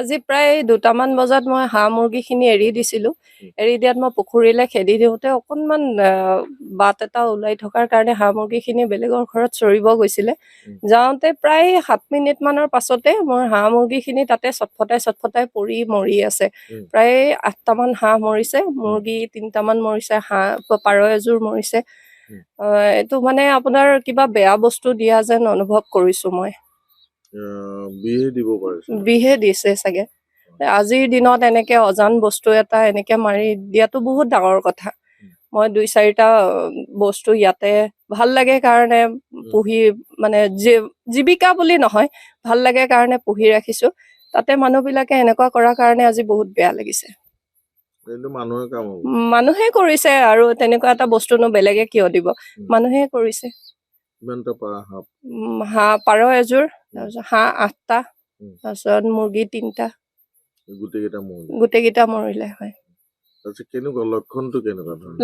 আজি প্ৰায় 2টামান বজাত মই হাঁহ মুৰ্গীখিনি এৰি দিছিলোঁ। এৰি দিয়াত মই পুখুৰীলৈ খেদি দিওঁতে অকণমান বাট এটা ওলাই থকাৰ কাৰণে হাঁহ মুৰ্গীখিনি বেলেগৰ ঘৰত চৰিব গৈছিলে। যাওঁতে প্ৰায় 7 মিনিটমানৰ পাছতে মোৰ হাঁহ মুৰ্গীখিনি তাতে চটফটাই পৰি মৰি আছে। প্ৰায় 8টামান হাঁহ মৰিছে, মুৰ্গী 3টামান মৰিছে, পাৰ এযোৰ মৰিছে। এইটো মানে আপোনাৰ কিবা বেয়া বস্তু দিয়া যেন অনুভৱ কৰিছোঁ মই। বিহে দিছে চাগে। আজিৰ দিনত এনেকে অজান বস্তু এটা এনেকে মাৰি দিয়াটো বহুত ডাঙৰ কথা। মই 2-4টা বস্তু ইয়াতে ভাল লাগে কাৰণে পুহি মানে জীৱিকা বুলি নহয়, ভাল লাগে কাৰণে পুহি ৰাখিছো। তাতে মানুহবিলাকে এনেকুৱা কৰাৰ কাৰণে আজি বহুত বেয়া লাগিছে। মানুহে কৰিছে আৰু তেনেকুৱা এটা বস্তুনো বেলেগে কিয় দিব, মানুহে কৰিছে। হাঁহ পাৰ এযোৰ, তাৰপিছত হাঁহ 8টা, তাৰপিছত মুৰ্গী 3টা, গোটেইকেইটা মৰিলে। হয়,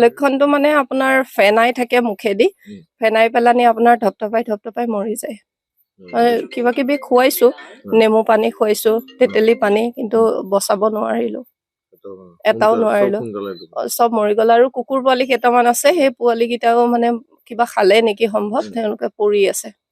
লক্ষণটো মানে আপোনাৰ ফেনাই থাকে মুখেদি, ফেনাই পেলানি আপোনাৰ ধপধপাই মৰি যায়। কিবা কিবি খুৱাইছো, নেমু পানী খুৱাইছো, তেতেলী পানী, কিন্তু বচাব নোৱাৰিলো, এটাও নোৱাৰিলো, চব মৰি গল। আৰু কুকুৰ পোৱালি কেইটামান আছে, সেই পোৱালি কেইটাও মানে কিবা খালে নেকি সম্ভৱ, তেওঁলোকে পৰি আছে।